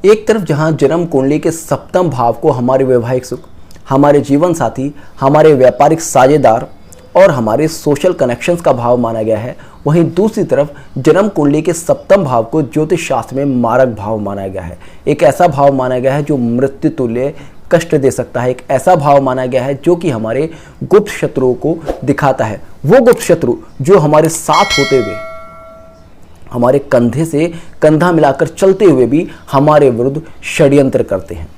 एक तरफ जहां जन्म कुंडली के सप्तम भाव को हमारे वैवाहिक सुख, हमारे जीवन साथी, हमारे व्यापारिक साझेदार और हमारे सोशल कनेक्शंस का भाव माना गया है, वहीं दूसरी तरफ जन्म कुंडली के सप्तम भाव को ज्योतिष शास्त्र में मारक भाव माना गया है। एक ऐसा भाव माना गया है जो मृत्यु तुल्य कष्ट दे सकता है। एक ऐसा भाव माना गया है जो कि हमारे गुप्त शत्रुओं को दिखाता है। वो गुप्त शत्रु जो हमारे साथ होते हुए, हमारे कंधे से कंधा मिलाकर चलते हुए भी हमारे विरुद्ध षड्यंत्र करते हैं।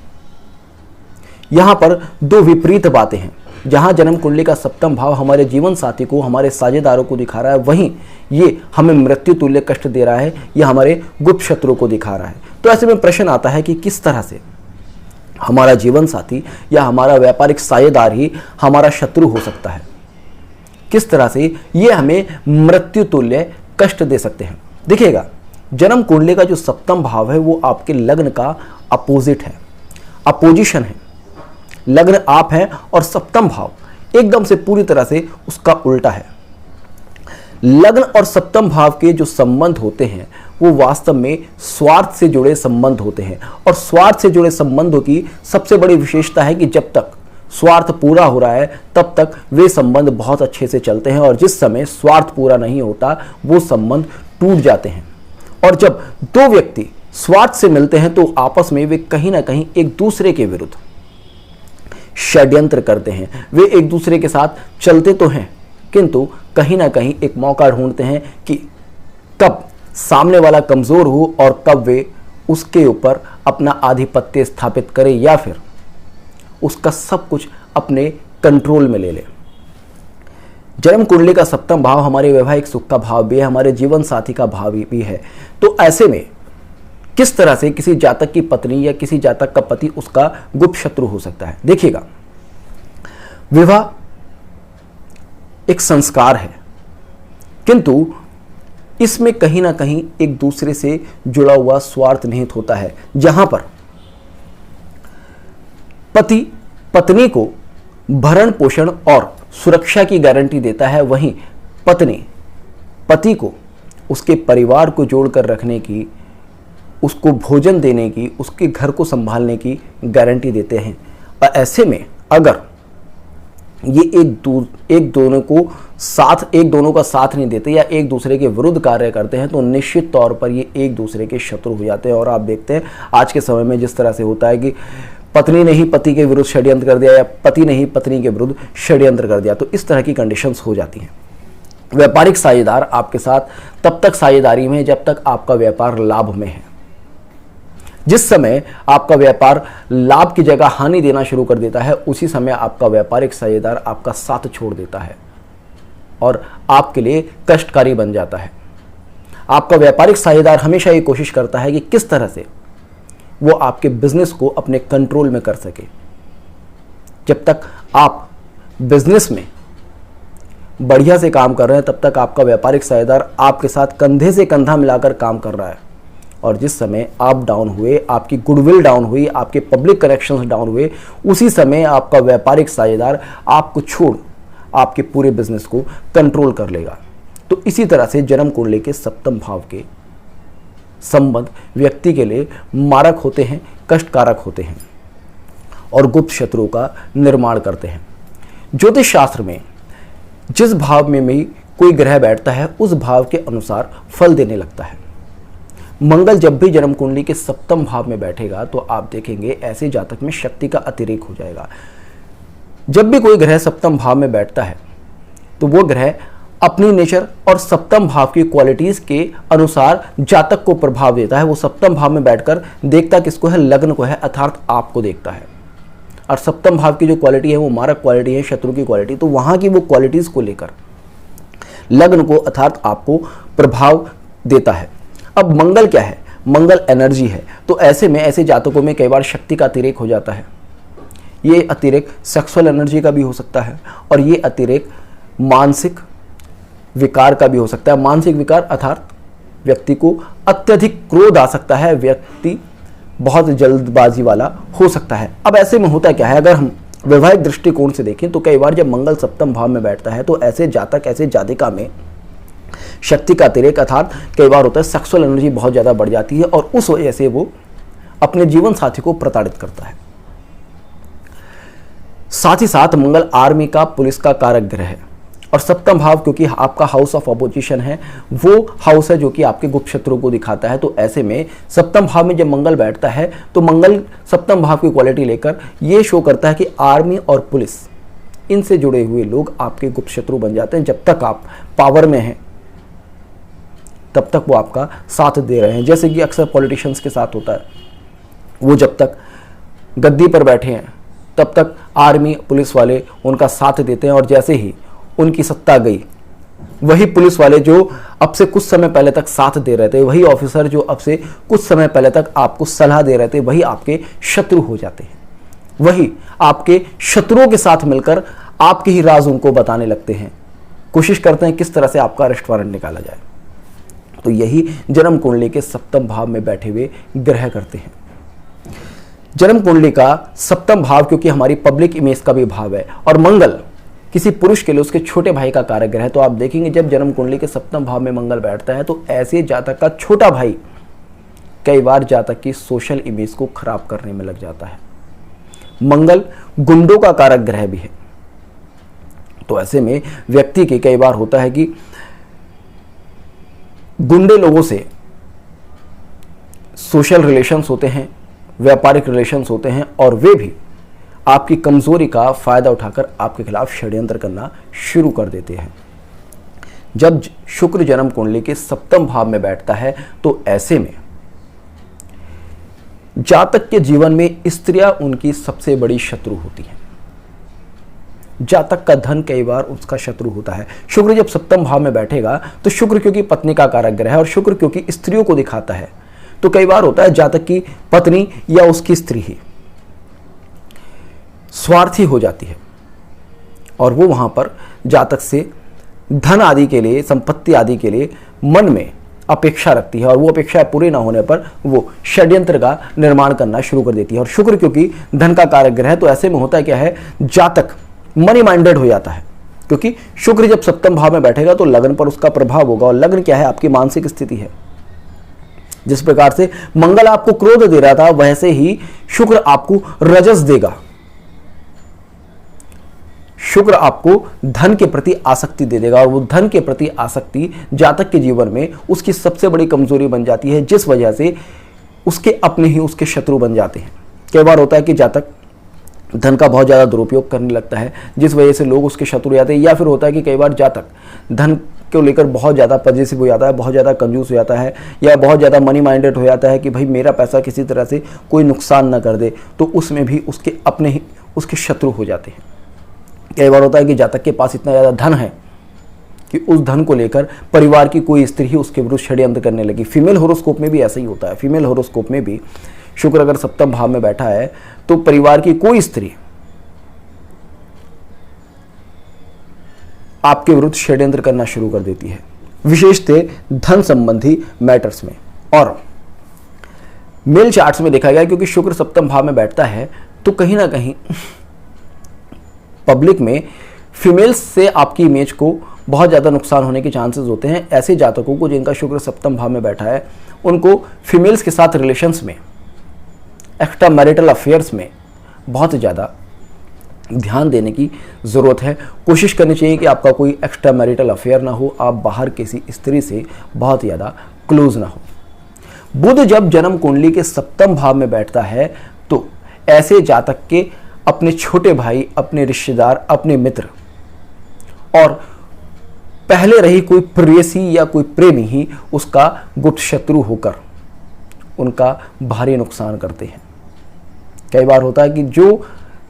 यहां पर दो विपरीत बातें हैं। जहां जन्म कुंडली का सप्तम भाव हमारे जीवन साथी को, हमारे साझेदारों को दिखा रहा है, वहीं ये हमें मृत्यु तुल्य कष्ट दे रहा है, यह हमारे गुप्त शत्रु को दिखा रहा है। तो ऐसे में प्रश्न आता है कि किस तरह से हमारा जीवन साथी या हमारा व्यापारिक साझेदार ही हमारा शत्रु हो सकता है, किस तरह से ये हमें मृत्यु तुल्य कष्ट दे सकते हैं। देखिएगा, जन्म कुंडली का जो सप्तम भाव है वो आपके लग्न का अपोजिट है, अपोजिशन है। लग्न आप हैं और सप्तम भाव एकदम से पूरी तरह से उसका उल्टा है। लग्न और सप्तम भाव के जो संबंध होते हैं वो वास्तव में स्वार्थ से जुड़े संबंध होते हैं, और स्वार्थ से जुड़े संबंधों की सबसे बड़ी विशेषता है कि जब तक स्वार्थ पूरा हो रहा है तब तक वे संबंध बहुत अच्छे से चलते हैं, और जिस समय स्वार्थ पूरा नहीं होता वो संबंध टूट जाते हैं। और जब दो व्यक्ति स्वार्थ से मिलते हैं तो आपस में वे कहीं ना कहीं एक दूसरे के विरुद्ध षड्यंत्र करते हैं। वे एक दूसरे के साथ चलते तो हैं किंतु कहीं ना कहीं एक मौका ढूंढते हैं कि कब सामने वाला कमजोर हो और कब वे उसके ऊपर अपना आधिपत्य स्थापित करें या फिर उसका सब कुछ अपने कंट्रोल में ले ले। जन्म कुंडली का सप्तम भाव हमारे वैवाहिक सुख का भाव भी है, हमारे जीवन साथी का भाव भी है। तो ऐसे में किस तरह से किसी जातक की पत्नी या किसी जातक का पति उसका गुप्त शत्रु हो सकता है। देखिएगा, विवाह एक संस्कार है किंतु इसमें कहीं ना कहीं एक दूसरे से जुड़ा हुआ स्वार्थ निहित होता है। जहां पर पति पत्नी को भरण पोषण और सुरक्षा की गारंटी देता है, वहीं पत्नी पति को उसके परिवार को जोड़कर रखने की, उसको भोजन देने की, उसके घर को संभालने की गारंटी देते हैं। और ऐसे में अगर ये एक दोनों का साथ नहीं देते या एक दूसरे के विरुद्ध कार्य करते हैं तो निश्चित तौर पर ये एक दूसरे के शत्रु हो जाते हैं। और आप देखते हैं आज के समय में जिस तरह से होता है कि पत्नी ने ही पति के विरुद्ध षड्यंत्र कर दिया या पति ने ही पत्नी के विरुद्ध षड्यंत्र कर दिया, तो इस तरह की कंडीशंस हो जाती हैं। व्यापारिक साझेदार आपके साथ तब तक साझेदारी में है जब तक आपका व्यापार लाभ में है। जिस समय आपका व्यापार लाभ की जगह हानि देना शुरू कर देता है उसी समय आपका व्यापारिक साझेदार आपका साथ छोड़ देता है और आपके लिए कष्टकारी बन जाता है। आपका व्यापारिक साझेदार हमेशा ये कोशिश करता है कि किस तरह से वो आपके बिजनेस को अपने कंट्रोल में कर सके। जब तक आप बिजनेस में बढ़िया से काम कर रहे हैं तब तक आपका व्यापारिक साझेदार आपके साथ कंधे से कंधा मिलाकर काम कर रहा है, और जिस समय आप डाउन हुए, आपकी गुडविल डाउन हुई, आपके पब्लिक कनेक्शंस डाउन हुए, उसी समय आपका व्यापारिक साझेदार आपको छोड़ आपके पूरे बिजनेस को कंट्रोल कर लेगा। तो इसी तरह से जन्म कुंडली के सप्तम भाव के संबंध व्यक्ति के लिए मारक होते हैं, कष्टकारक होते हैं और गुप्त शत्रुओं का निर्माण करते हैं। ज्योतिष शास्त्र में जिस भाव में भी कोई ग्रह बैठता है उस भाव के अनुसार फल देने लगता है। मंगल जब भी जन्म कुंडली के सप्तम भाव में बैठेगा तो आप देखेंगे ऐसे जातक में शक्ति का अतिरेक हो जाएगा। जब भी कोई ग्रह सप्तम भाव में बैठता है तो वो ग्रह अपनी नेचर और सप्तम भाव की क्वालिटीज के अनुसार जातक को प्रभाव देता है। वो सप्तम भाव में बैठकर देखता किसको है, लग्न को है, अर्थात आपको देखता है। और सप्तम भाव की जो क्वालिटी है वो मारक क्वालिटी है, शत्रु की क्वालिटी, तो वहां की वो क्वालिटीज को लेकर लग्न को अर्थात आपको प्रभाव देता है। अब मंगल क्या है, मंगल एनर्जी है, तो ऐसे में ऐसे जातकों में कई बार शक्ति का अतिरेक हो जाता है। ये अतिरेक सेक्सुअल एनर्जी का भी हो सकता है और ये अतिरेक मानसिक विकार का भी हो सकता है। मानसिक विकार अर्थात व्यक्ति को अत्यधिक क्रोध आ सकता है, व्यक्ति बहुत जल्दबाजी वाला हो सकता है। अब ऐसे में होता क्या है, अगर हम वैवाहिक दृष्टिकोण से देखें तो कई बार जब मंगल सप्तम भाव में बैठता है तो ऐसे जातक, ऐसे जातिका में शक्ति का अतिरेक अर्थात कई बार होता है सेक्सुअल एनर्जी बहुत ज़्यादा बढ़ जाती है और उस वजह से वो अपने जीवन साथी को प्रताड़ित करता है। साथ ही साथ मंगल आर्मी का, पुलिस का कारक ग्रह है और सप्तम भाव क्योंकि आपका हाउस ऑफ अपोजिशन है, वो हाउस है जो कि आपके गुप्त शत्रुओं को दिखाता है। तो ऐसे में सप्तम भाव में जब मंगल बैठता है तो मंगल सप्तम भाव की क्वालिटी लेकर ये शो करता है कि आर्मी और पुलिस, इनसे जुड़े हुए लोग आपके गुप्त शत्रु बन जाते हैं। जब तक आप पावर में हैं तब तक वो आपका साथ दे रहे हैं, जैसे कि अक्सर पॉलिटिशियंस के साथ होता है। वो जब तक गद्दी पर बैठे हैं तब तक आर्मी पुलिस वाले उनका साथ देते हैं और जैसे ही उनकी सत्ता गई, वही पुलिस वाले जो अब से कुछ समय पहले तक साथ दे रहे थे, वही ऑफिसर जो अब से कुछ समय पहले तक आपको सलाह दे रहे थे, वही आपके शत्रु हो जाते हैं। वही आपके शत्रुओं के साथ मिलकर आपके ही राज उनको बताने लगते हैं, कोशिश करते हैं किस तरह से आपका अरेस्ट वारंट निकाला जाए। तो यही जन्म कुंडली के सप्तम भाव में बैठे हुए ग्रह करते हैं। जन्म कुंडली का सप्तम भाव क्योंकि हमारी पब्लिक इमेज का भी भाव है और मंगल किसी पुरुष के लिए उसके छोटे भाई का कारक ग्रह है। तो आप देखेंगे जब जन्म कुंडली के सप्तम भाव में मंगल बैठता है तो ऐसे जातक का छोटा भाई कई बार जातक की सोशल इमेज को खराब करने में लग जाता है। मंगल गुंडों का कारक ग्रह भी है। तो ऐसे में व्यक्ति के कई बार होता है कि गुंडे लोगों से सोशल रिलेशंस होते हैं, व्यापारिक रिलेशंस होते हैं और वे भी आपकी कमजोरी का फायदा उठाकर आपके खिलाफ षड्यंत्र करना शुरू कर देते हैं। जब शुक्र जन्म कुंडली के सप्तम भाव में बैठता है तो ऐसे में जातक के जीवन में स्त्रियां उनकी सबसे बड़ी शत्रु होती हैं। जातक का धन कई बार उसका शत्रु होता है। शुक्र जब सप्तम भाव में बैठेगा तो शुक्र क्योंकि पत्नी का कारक ग्रह है और शुक्र क्योंकि स्त्रियों को दिखाता है, तो कई बार होता है जातक की पत्नी या उसकी स्त्री ही स्वार्थी हो जाती है और वो वहां पर जातक से धन आदि के लिए, संपत्ति आदि के लिए मन में अपेक्षा रखती है और वो अपेक्षा पूरी ना होने पर वो षड्यंत्र का निर्माण करना शुरू कर देती है। और शुक्र क्योंकि धन का कारक ग्रह है तो ऐसे में होता क्या है, जातक मनी माइंडेड हो जाता है क्योंकि शुक्र जब सप्तम भाव में बैठेगा तो लग्न पर उसका प्रभाव होगा और लग्न क्या है, आपकी मानसिक स्थिति है। जिस प्रकार से मंगल आपको क्रोध दे रहा था वैसे ही शुक्र आपको रजस देगा। शुक्र आपको धन के प्रति आसक्ति दे देगा और वो धन के प्रति आसक्ति जातक के जीवन में उसकी सबसे बड़ी कमजोरी बन जाती है, जिस वजह से उसके अपने ही उसके शत्रु बन जाते हैं। कई बार होता है कि जातक धन का बहुत ज़्यादा दुरुपयोग करने लगता है जिस वजह से लोग उसके शत्रु हो जाते हैं, या फिर होता है कि कई बार जातक धन को लेकर बहुत ज़्यादा पॉजिटिव हो जाता है, बहुत ज़्यादा कंजूस हो जाता है या बहुत ज़्यादा मनी माइंडेड हो जाता है कि भाई मेरा पैसा किसी तरह से कोई नुकसान ना कर दे, तो उसमें भी उसके अपने ही उसके शत्रु हो जाते हैं। कई बार होता है कि जातक के पास इतना ज़्यादा धन है कि उस धन को लेकर परिवार की कोई स्त्री ही उसके विरुद्ध षड्यंत्र करने लगी। फीमेल होरोस्कोप में भी ऐसा ही होता है। फीमेल होरोस्कोप में भी शुक्र अगर सप्तम भाव में बैठा है तो परिवार की कोई स्त्री आपके विरुद्ध षड्यंत्र करना शुरू कर देती है, विशेषतः धन संबंधी मैटर्स में। और मेल चार्ट्स में देखा गया क्योंकि शुक्र सप्तम भाव में बैठता है तो कहीं ना कहीं पब्लिक में फीमेल्स से आपकी इमेज को बहुत ज़्यादा नुकसान होने के चांसेस होते हैं। ऐसे जातकों को जिनका शुक्र सप्तम भाव में बैठा है उनको फीमेल्स के साथ रिलेशंस में, एक्स्ट्रा मैरिटल अफेयर्स में बहुत ज़्यादा ध्यान देने की ज़रूरत है। कोशिश करनी चाहिए कि आपका कोई एक्स्ट्रा मैरिटल अफेयर ना हो, आप बाहर किसी स्त्री से बहुत ज़्यादा क्लोज ना हो। बुध जब जन्म कुंडली के सप्तम भाव में बैठता है तो ऐसे जातक के अपने छोटे भाई, अपने रिश्तेदार, अपने मित्र और पहले रही कोई प्रेयसी या कोई प्रेमी ही उसका गुप्त शत्रु होकर उनका भारी नुकसान करते हैं। कई बार होता है कि जो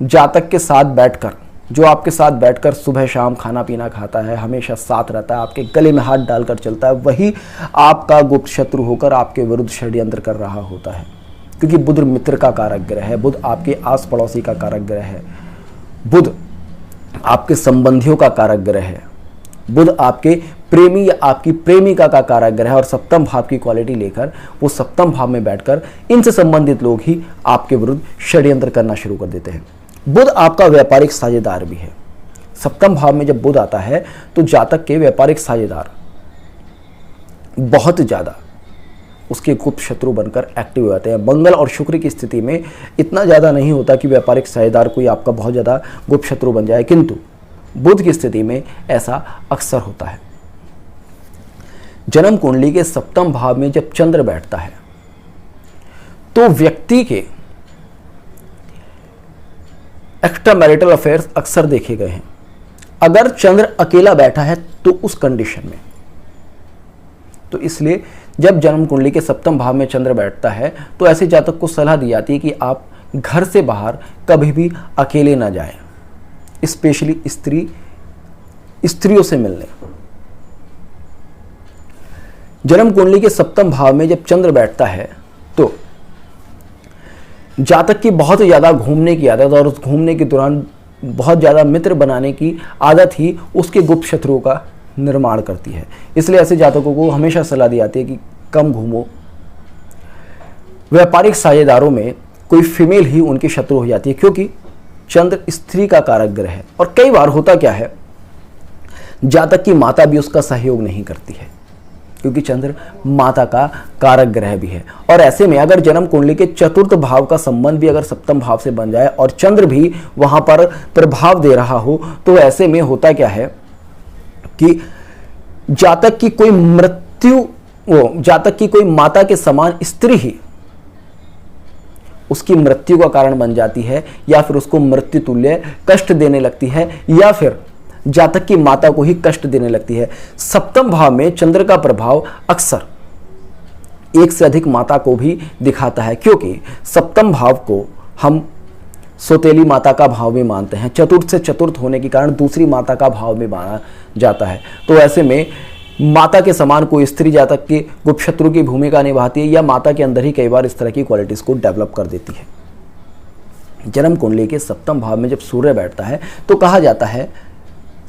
जातक के साथ बैठकर, जो आपके साथ बैठकर सुबह शाम खाना पीना खाता है, हमेशा साथ रहता है, आपके गले में हाथ डालकर चलता है, वही आपका गुप्त शत्रु होकर आपके विरुद्ध षड्यंत्र कर रहा होता है। क्योंकि बुध मित्र का कारक ग्रह है, बुध आपके आस पड़ोसी का कारक ग्रह है, बुध आपके संबंधियों का कारक ग्रह है, बुध आपके प्रेमी या आपकी प्रेमिका का कारक ग्रह है और सप्तम भाव की क्वालिटी लेकर वो सप्तम भाव में बैठकर इनसे संबंधित लोग ही आपके विरुद्ध षड्यंत्र करना शुरू कर देते हैं। बुध आपका व्यापारिक साझेदार भी है। सप्तम भाव में जब बुध आता है तो जातक के व्यापारिक साझेदार बहुत ज़्यादा उसके गुप्त शत्रु बनकर एक्टिव हो जाते हैं। मंगल और शुक्र की स्थिति में इतना ज़्यादा नहीं होता कि व्यापारिक साझेदार कोई आपका बहुत ज़्यादा गुप्त शत्रु बन जाए, किंतु बुध की स्थिति में ऐसा अक्सर होता है। जन्म कुंडली के सप्तम भाव में जब चंद्र बैठता है तो व्यक्ति के एक्स्ट्रा मैरिटल अफेयर्स अक्सर देखे गए हैं। अगर चंद्र अकेला बैठा है तो उस कंडीशन में, तो इसलिए जब जन्म कुंडली के सप्तम भाव में चंद्र बैठता है तो ऐसे जातक को सलाह दी जाती है कि आप घर से बाहर कभी भी अकेले ना जाएं, स्पेशली स्त्रियों से मिलने। जन्म कुंडली के सप्तम भाव में जब चंद्र बैठता है तो जातक की बहुत ज़्यादा घूमने की आदत और उस घूमने के दौरान बहुत ज़्यादा मित्र बनाने की आदत ही उसके गुप्त शत्रुओं का निर्माण करती है। इसलिए ऐसे जातकों को हमेशा सलाह दी जाती है कि कम घूमो। व्यापारिक साझेदारों में कोई फीमेल ही उनकी शत्रु हो जाती है, क्योंकि चंद्र स्त्री का कारक ग्रह है। और कई बार होता क्या है, जातक की माता भी उसका सहयोग नहीं करती है, क्योंकि चंद्र माता का कारक ग्रह भी है। और ऐसे में अगर जन्म कुंडली के चतुर्थ भाव का संबंध भी अगर सप्तम भाव से बन जाए और चंद्र भी वहां पर प्रभाव दे रहा हो, तो ऐसे में होता क्या है कि जातक की कोई माता के समान स्त्री ही उसकी मृत्यु का कारण बन जाती है, या फिर उसको मृत्यु तुल्य कष्ट देने लगती है, या फिर जातक की माता को ही कष्ट देने लगती है। सप्तम भाव में चंद्र का प्रभाव अक्सर एक से अधिक माता को भी दिखाता है, क्योंकि सप्तम भाव को हम सौतेली माता का भाव भी मानते हैं। चतुर्थ से चतुर्थ होने के कारण दूसरी माता का भाव भी माना जाता है। तो ऐसे में माता के समान कोई स्त्री जातक के गुप्त शत्रु की भूमिका निभाती है, या माता के अंदर ही कई बार इस तरह की क्वालिटीज को डेवलप कर देती है। जन्म कुंडली के सप्तम भाव में जब सूर्य बैठता है तो कहा जाता है,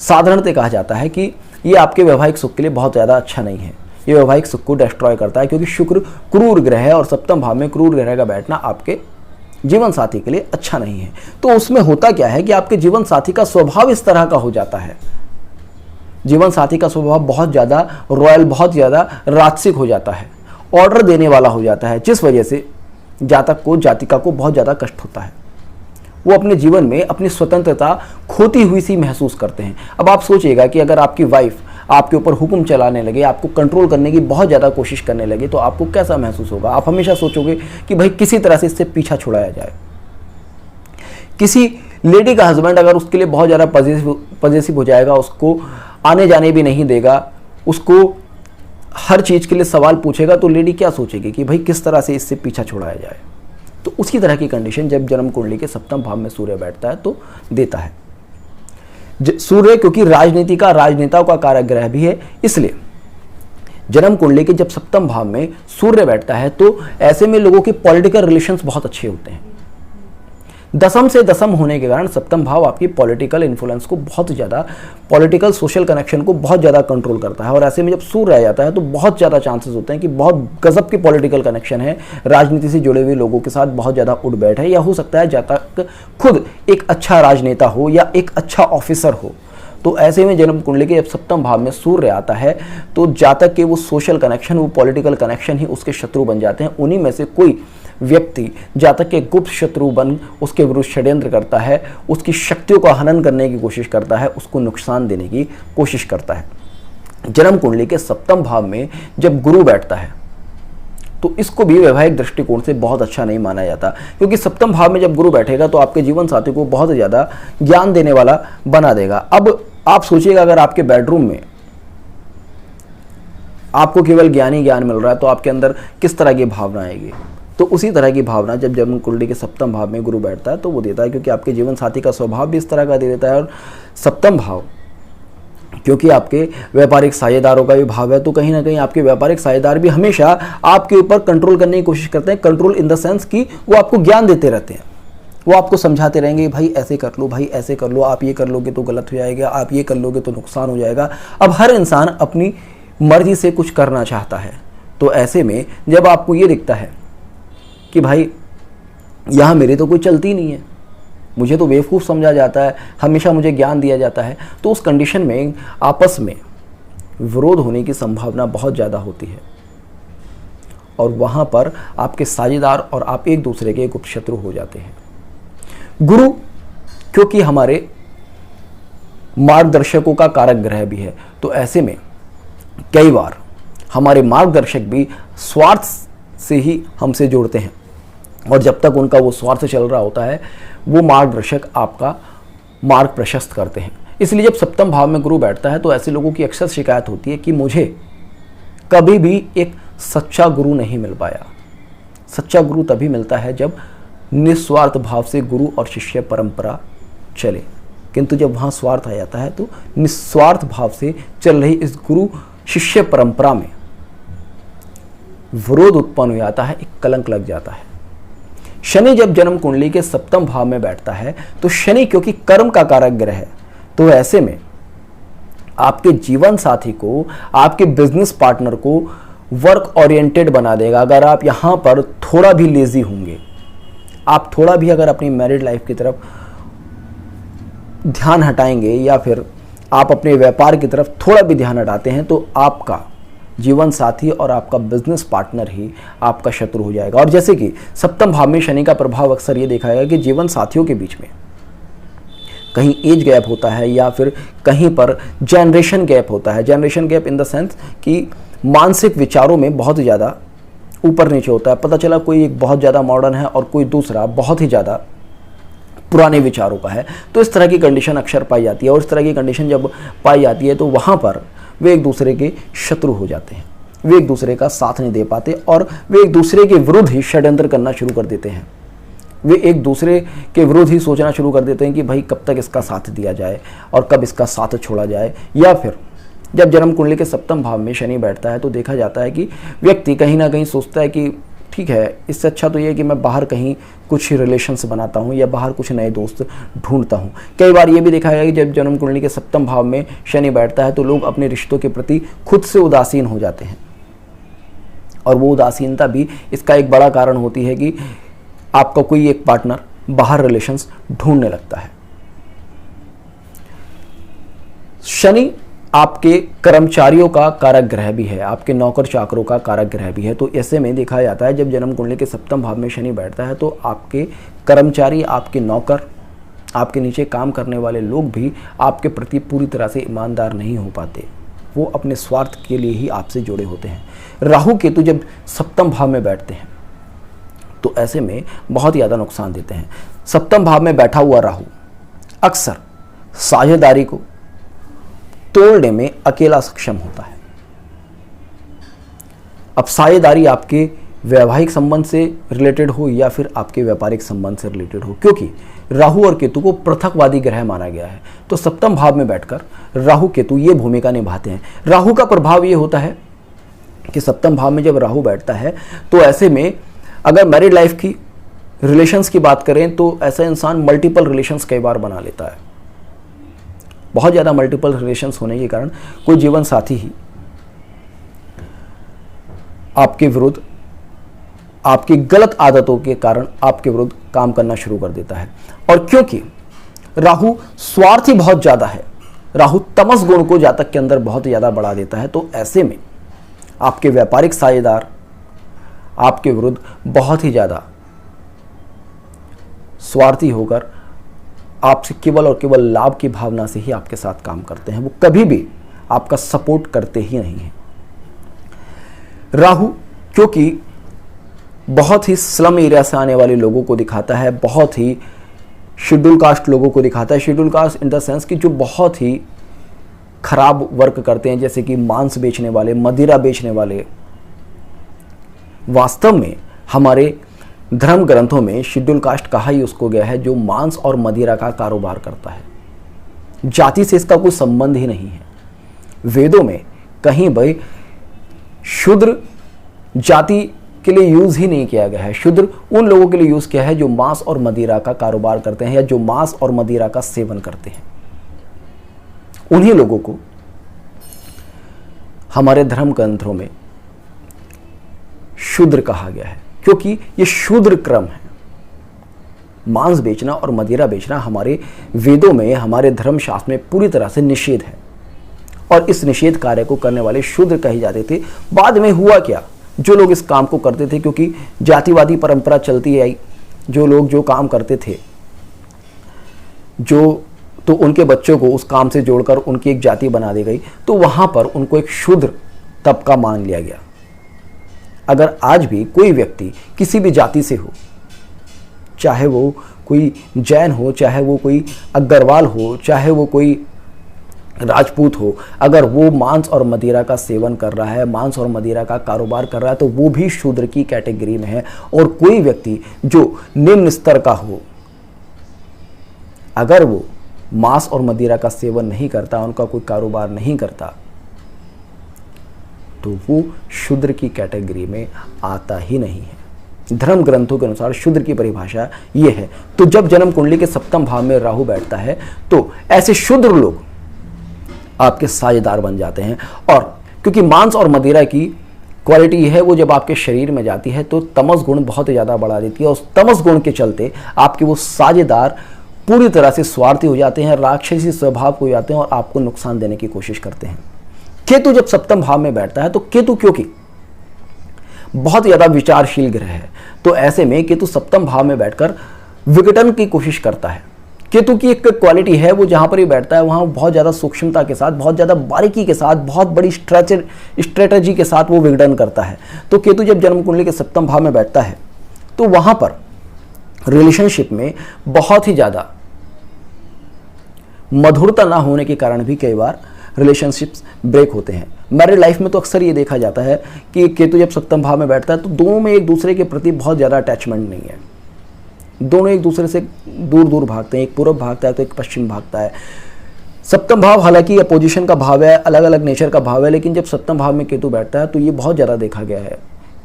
साधारणतः कहा जाता है कि ये आपके वैवाहिक सुख के लिए बहुत ज़्यादा अच्छा नहीं है, ये वैवाहिक सुख को डिस्ट्रॉय करता है, क्योंकि शुक्र क्रूर ग्रह है और सप्तम भाव में क्रूर ग्रह का बैठना आपके जीवन साथी के लिए अच्छा नहीं है। तो उसमें होता क्या है कि आपके जीवन साथी का स्वभाव इस तरह का हो जाता है, जीवन साथी का स्वभाव बहुत ज़्यादा रॉयल, बहुत ज़्यादा राजसिक हो जाता है, ऑर्डर देने वाला हो जाता है, जिस वजह से जातक को जातिका को बहुत ज़्यादा कष्ट होता है। वो अपने जीवन में अपनी स्वतंत्रता खोती हुई सी महसूस करते हैं। अब आप सोचिएगा कि अगर आपकी वाइफ आपके ऊपर हुक्म चलाने लगे, आपको कंट्रोल करने की बहुत ज़्यादा कोशिश करने लगे, तो आपको कैसा महसूस होगा? आप हमेशा सोचोगे कि भाई किसी तरह से इससे पीछा छुड़ाया जाए। किसी लेडी का हस्बैंड अगर उसके लिए बहुत ज़्यादा पॉजिटिव हो जाएगा, उसको आने जाने भी नहीं देगा, उसको हर चीज़ के लिए सवाल पूछेगा, तो लेडी क्या सोचेगी कि भाई किस तरह से इससे पीछा छुड़ाया जाए। तो उसी तरह की कंडीशन जब जन्म कुंडली के सप्तम भाव में सूर्य बैठता है तो देता है। सूर्य क्योंकि राजनीति का, राजनेताओं का कारक ग्रह भी है, इसलिए जन्म कुंडली के जब सप्तम भाव में सूर्य बैठता है तो ऐसे में लोगों के पॉलिटिकल रिलेशंस बहुत अच्छे होते हैं। दसम से दसम होने के कारण सप्तम भाव आपकी पॉलिटिकल इन्फ्लुएंस को बहुत ज़्यादा, पॉलिटिकल सोशल कनेक्शन को बहुत ज़्यादा कंट्रोल करता है। और ऐसे में जब सूर्य आ जाता है तो बहुत ज़्यादा चांसेस होते हैं कि बहुत गजब की पॉलिटिकल कनेक्शन है, राजनीति से जुड़े हुए लोगों के साथ बहुत ज़्यादा उठ बैठ है, या हो सकता है जातक खुद एक अच्छा राजनेता हो या एक अच्छा ऑफिसर हो। तो ऐसे में जन्म कुंडली के जब सप्तम भाव में सूर्य आता है तो जातक के वो सोशल कनेक्शन, वो पॉलिटिकल कनेक्शन ही उसके शत्रु बन जाते हैं। उन्हीं में से कोई व्यक्ति जातक के गुप्त शत्रु बन उसके विरुद्ध षड्यंत्र करता है, उसकी शक्तियों का हनन करने की कोशिश करता है, उसको नुकसान देने की कोशिश करता है। जन्म कुंडली के सप्तम भाव में जब गुरु बैठता है तो इसको भी वैवाहिक दृष्टिकोण से बहुत अच्छा नहीं माना जाता, क्योंकि सप्तम भाव में जब गुरु बैठेगा तो आपके जीवन साथी को बहुत ज़्यादा ज्ञान देने वाला बना देगा। अब आप सोचिएगा, अगर आपके बेडरूम में आपको केवल ज्ञान ही ज्ञान मिल रहा है तो आपके अंदर किस तरह की भावना आएगी? तो उसी तरह की भावना जब जन्म कुंडली के सप्तम भाव में गुरु बैठता है तो वो देता है, क्योंकि आपके जीवन साथी का स्वभाव भी इस तरह का दे देता है। और सप्तम भाव क्योंकि आपके व्यापारिक साझेदारों का भी भाव है, तो कहीं ना कहीं आपके व्यापारिक साझेदार भी हमेशा आपके ऊपर कंट्रोल करने की कोशिश करते हैं। कंट्रोल इन द सेंस कि वो आपको ज्ञान देते रहते हैं, वो आपको समझाते रहेंगे, भाई ऐसे कर लो, भाई ऐसे कर लो, आप ये कर लोगे तो गलत हो जाएगा, आप ये कर लोगे तो नुकसान हो जाएगा। अब हर इंसान अपनी मर्जी से कुछ करना चाहता है, तो ऐसे में जब आपको ये दिखता है कि भाई यहाँ मेरी तो कोई चलती नहीं है, मुझे तो बेवकूफ़ समझा जाता है, हमेशा मुझे ज्ञान दिया जाता है, तो उस कंडीशन में आपस में विरोध होने की संभावना बहुत ज़्यादा होती है। और वहां पर आपके साझेदार और आप एक दूसरे के गुप्त शत्रु हो जाते हैं। गुरु क्योंकि हमारे मार्गदर्शकों का कारक ग्रह भी है, तो ऐसे में कई बार हमारे मार्गदर्शक भी स्वार्थ से ही हमसे जोड़ते हैं, और जब तक उनका वो स्वार्थ चल रहा होता है वो मार्गदर्शक आपका मार्ग प्रशस्त करते हैं। इसलिए जब सप्तम भाव में गुरु बैठता है तो ऐसे लोगों की अक्सर शिकायत होती है कि मुझे कभी भी एक सच्चा गुरु नहीं मिल पाया। सच्चा गुरु तभी मिलता है जब निस्वार्थ भाव से गुरु और शिष्य परंपरा चले, किंतु जब वहाँ स्वार्थ आ जाता है तो निस्वार्थ भाव से चल रही इस गुरु शिष्य परंपरा में विरोध उत्पन्न हो जाता है, एक कलंक लग जाता है। शनि जब जन्म कुंडली के सप्तम भाव में बैठता है तो शनि क्योंकि कर्म का कारक ग्रह है, तो ऐसे में आपके जीवन साथी को, आपके बिजनेस पार्टनर को वर्क ओरिएंटेड बना देगा। अगर आप यहां पर थोड़ा भी लेजी होंगे, आप थोड़ा भी अगर अपनी मैरिड लाइफ की तरफ ध्यान हटाएंगे या फिर आप अपने व्यापार की तरफ थोड़ा भी ध्यान हटाते हैं, तो आपका जीवन साथी और आपका बिजनेस पार्टनर ही आपका शत्रु हो जाएगा। और जैसे कि सप्तम भाव में शनि का प्रभाव अक्सर ये देखा गया कि जीवन साथियों के बीच में कहीं एज गैप होता है या फिर कहीं पर जनरेशन गैप होता है। Generation gap in the sense कि मानसिक विचारों में बहुत ज़्यादा ऊपर नीचे होता है। पता चला कोई एक बहुत ज़्यादा मॉडर्न है और कोई दूसरा बहुत ही ज़्यादा पुराने विचारों का है, तो इस तरह की कंडीशन अक्सर पाई जाती है। और इस तरह की कंडीशन जब पाई जाती है तो वहाँ पर वे एक दूसरे के शत्रु हो जाते हैं, वे एक दूसरे का साथ नहीं दे पाते और वे एक दूसरे के विरुद्ध ही षड्यंत्र करना शुरू कर देते हैं। वे एक दूसरे के विरुद्ध ही सोचना शुरू कर देते हैं कि भाई कब तक इसका साथ दिया जाए और कब इसका साथ छोड़ा जाए। या फिर जब जन्म कुंडली के सप्तम भाव में शनि बैठता है तो देखा जाता है कि व्यक्ति कहीं ना कहीं सोचता है कि ठीक है, इससे अच्छा तो ये है कि मैं बाहर कहीं कुछ रिलेशंस बनाता हूँ या बाहर कुछ नए दोस्त ढूंढता हूँ। कई बार ये भी देखा गया कि जब जन्म कुंडली के सप्तम भाव में शनि बैठता है तो लोग अपने रिश्तों के प्रति खुद से उदासीन हो जाते हैं, और वो उदासीनता भी इसका एक बड़ा कारण होती है कि आपका कोई एक पार्टनर बाहर रिलेशंस ढूंढने लगता है। शनि आपके कर्मचारियों का कारक ग्रह भी है, आपके नौकर चाकरों का कारक ग्रह भी है। तो ऐसे में देखा जाता है जब जन्म कुंडली के सप्तम भाव में शनि बैठता है तो आपके कर्मचारी, आपके नौकर, आपके नीचे काम करने वाले लोग भी आपके प्रति पूरी तरह से ईमानदार नहीं हो पाते। वो अपने स्वार्थ के लिए ही आपसे जुड़े होते हैं। राहु केतु जब सप्तम भाव में बैठते हैं तो ऐसे में बहुत ज़्यादा नुकसान देते हैं। सप्तम भाव में बैठा हुआ राहु अक्सर साझेदारी को तोड़ने में अकेला सक्षम होता है। अब साझेदारी आपके वैवाहिक संबंध से रिलेटेड हो या फिर आपके व्यापारिक संबंध से रिलेटेड हो, क्योंकि राहु और केतु को पृथकवादी ग्रह माना गया है, तो सप्तम भाव में बैठकर राहु केतु ये भूमिका निभाते हैं। राहु का प्रभाव ये होता है कि सप्तम भाव में जब राहु बैठता है तो ऐसे में अगर मैरिड लाइफ की रिलेशंस की बात करें तो ऐसा इंसान मल्टीपल रिलेशंस कई बार बना लेता है। बहुत ज़्यादा मल्टीपल रिलेशंस होने के कारण कोई जीवन साथी ही आपके विरुद्ध, आपकी गलत आदतों के कारण आपके विरुद्ध काम करना शुरू कर देता है। और क्योंकि राहु स्वार्थी बहुत ज़्यादा है, राहु तमस गुण को जातक के अंदर बहुत ज़्यादा बढ़ा देता है, तो ऐसे में आपके व्यापारिक साझेदार आपके विरुद्ध बहुत ही ज़्यादा स्वार्थी होकर आपसे केवल और केवल लाभ की भावना से ही आपके साथ काम करते हैं। वो कभी भी आपका सपोर्ट करते ही नहीं हैं। राहु क्योंकि बहुत ही स्लम एरिया से आने वाले लोगों को दिखाता है, बहुत ही शेड्यूल कास्ट लोगों को दिखाता है। Schedule caste in the sense कि जो बहुत ही खराब वर्क करते हैं, जैसे कि मांस बेचने वाले, मदिरा बेचने वाले। वास्तव में हमारे धर्म ग्रंथों में शेड्यूल कास्ट कहा ही उसको गया है जो मांस और मदिरा का कारोबार करता है। जाति से इसका कोई संबंध ही नहीं है। वेदों में कहीं भाई शूद्र जाति के लिए यूज ही नहीं किया गया है। शूद्र उन लोगों के लिए यूज किया है जो मांस और मदिरा का कारोबार करते हैं या जो मांस और मदिरा का सेवन करते हैं। उन्हीं लोगों को हमारे धर्म ग्रंथों में शूद्र कहा गया है, क्योंकि ये शूद्र क्रम है। मांस बेचना और मदिरा बेचना हमारे वेदों में, हमारे धर्मशास्त्र में पूरी तरह से निषेध है, और इस निषेध कार्य को करने वाले शूद्र कहे जाते थे। बाद में हुआ क्या, जो लोग इस काम को करते थे, क्योंकि जातिवादी परंपरा चलती आई, जो लोग जो काम करते थे तो उनके बच्चों को उस काम से जोड़कर उनकी एक जाति बना दी गई, तो वहां पर उनको एक शूद्र तबका मान लिया गया। अगर आज भी कोई व्यक्ति किसी भी जाति से हो, चाहे वो कोई जैन हो, चाहे वो कोई अग्रवाल हो, चाहे वो कोई राजपूत हो, अगर वो मांस और मदिरा का सेवन कर रहा है, मांस और मदिरा का कारोबार कर रहा है, तो वो भी शूद्र की कैटेगरी में है। और कोई व्यक्ति जो निम्न स्तर का हो, अगर वो मांस और मदिरा का सेवन नहीं करता, उनका कोई कारोबार नहीं करता, तो वो शूद्र की कैटेगरी में आता ही नहीं है। धर्म ग्रंथों के अनुसार शूद्र की परिभाषा ये है। तो जब जन्म कुंडली के सप्तम भाव में राहु बैठता है, तो ऐसे शूद्र लोग आपके साझेदार बन जाते हैं। और क्योंकि मांस और मदिरा की क्वालिटी है, वो जब आपके शरीर में जाती है तो तमस गुण बहुत ही ज़्यादा बढ़ा देती है। उस तमस गुण के चलते आपके वो साझेदार पूरी तरह से स्वार्थी हो जाते हैं, राक्षसी स्वभाव हो जाते हैं और आपको नुकसान देने की कोशिश करते हैं। केतु जब सप्तम भाव में बैठता है, तो केतु क्योंकि बहुत ज़्यादा विचारशील ग्रह है, तो ऐसे में केतु सप्तम भाव में बैठकर विघटन की कोशिश करता है। केतु की एक क्वालिटी है, वो जहां पर ही बैठता है वहां बहुत ज़्यादा सूक्ष्मता के साथ, बहुत ज़्यादा बारीकी के साथ, बहुत बड़ी स्ट्रेटजी के साथ वो विघटन करता है। तो केतु जब जन्म कुंडली के सप्तम भाव में बैठता है, तो वहां पर रिलेशनशिप में बहुत ही ज़्यादा मधुरता ना होने के कारण भी कई बार रिलेशनशिप्स ब्रेक होते हैं। मैरिड लाइफ में तो अक्सर ये देखा जाता है कि केतु जब सप्तम भाव में बैठता है, तो दोनों में एक दूसरे के प्रति बहुत ज़्यादा अटैचमेंट नहीं है, दोनों एक दूसरे से दूर दूर भागते हैं, एक पूर्व भागता है तो एक पश्चिम भागता है। सप्तम भाव हालांकि अपोजिशन का भाव है, अलग अलग नेचर का भाव है, लेकिन जब सप्तम भाव में केतु बैठता है तो ये बहुत ज़्यादा देखा गया है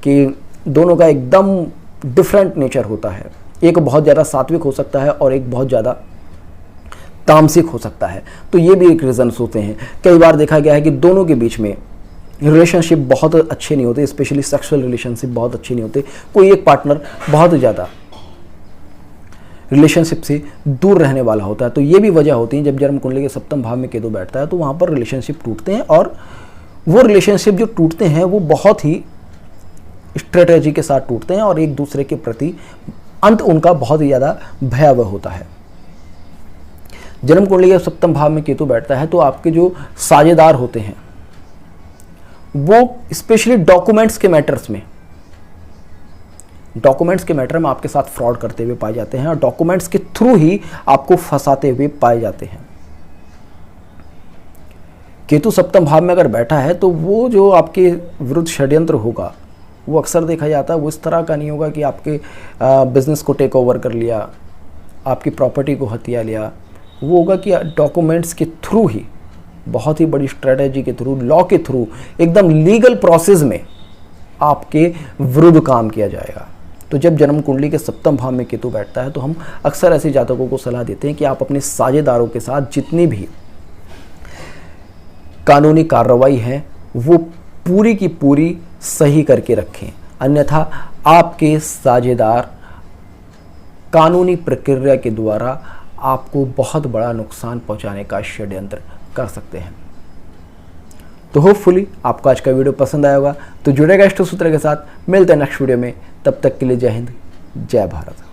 कि दोनों का एकदम डिफरेंट नेचर होता है। एक बहुत ज़्यादा सात्विक हो सकता है और एक बहुत ज़्यादा तामसिक हो सकता है। तो ये भी एक रीजंस होते हैं। कई बार देखा गया है कि दोनों के बीच में रिलेशनशिप बहुत अच्छे नहीं होते, स्पेशली सेक्सुअल रिलेशनशिप बहुत अच्छे नहीं होते। कोई एक पार्टनर बहुत ज़्यादा रिलेशनशिप से दूर रहने वाला होता है। तो ये भी वजह होती है, जब जन्म कुंडली के सप्तम भाव में केतु बैठता है तो वहाँ पर रिलेशनशिप टूटते हैं, और वो रिलेशनशिप जो टूटते हैं वो बहुत ही स्ट्रेटेजी के साथ टूटते हैं और एक दूसरे के प्रति अंत उनका बहुत ही ज़्यादा भयावह होता है। जन्म कुंडली के सप्तम भाव में केतु बैठता है तो आपके जो साझेदार होते हैं वो स्पेशली डॉक्यूमेंट्स के मैटर में आपके साथ फ्रॉड करते हुए पाए जाते हैं और डॉक्यूमेंट्स के थ्रू ही आपको फंसाते हुए पाए जाते हैं। केतु सप्तम भाव में अगर बैठा है तो वो जो आपके विरुद्ध षड्यंत्र होगा वो अक्सर देखा जाता है वो इस तरह का नहीं होगा कि आपके बिजनेस को टेक ओवर कर लिया, आपकी प्रॉपर्टी को हथिया लिया। वो होगा कि डॉक्यूमेंट्स के थ्रू ही, बहुत ही बड़ी स्ट्रेटेजी के थ्रू, लॉ के थ्रू, एकदम लीगल प्रोसेस में आपके विरुद्ध काम किया जाएगा। तो जब जन्म कुंडली के सप्तम भाव में केतु बैठता है तो हम अक्सर ऐसे जातकों को सलाह देते हैं कि आप अपने साझेदारों के साथ जितनी भी कानूनी कार्रवाई है वो पूरी की पूरी सही करके रखें, अन्यथा आपके साझेदार कानूनी प्रक्रिया के द्वारा आपको बहुत बड़ा नुकसान पहुंचाने का षड्यंत्र कर सकते हैं। तो होपफुली आपको आज का वीडियो पसंद आया होगा। तो जुड़ेगा इष्ट सूत्र के साथ, मिलते हैं नेक्स्ट वीडियो में। तब तक के लिए जय हिंद, जय भारत।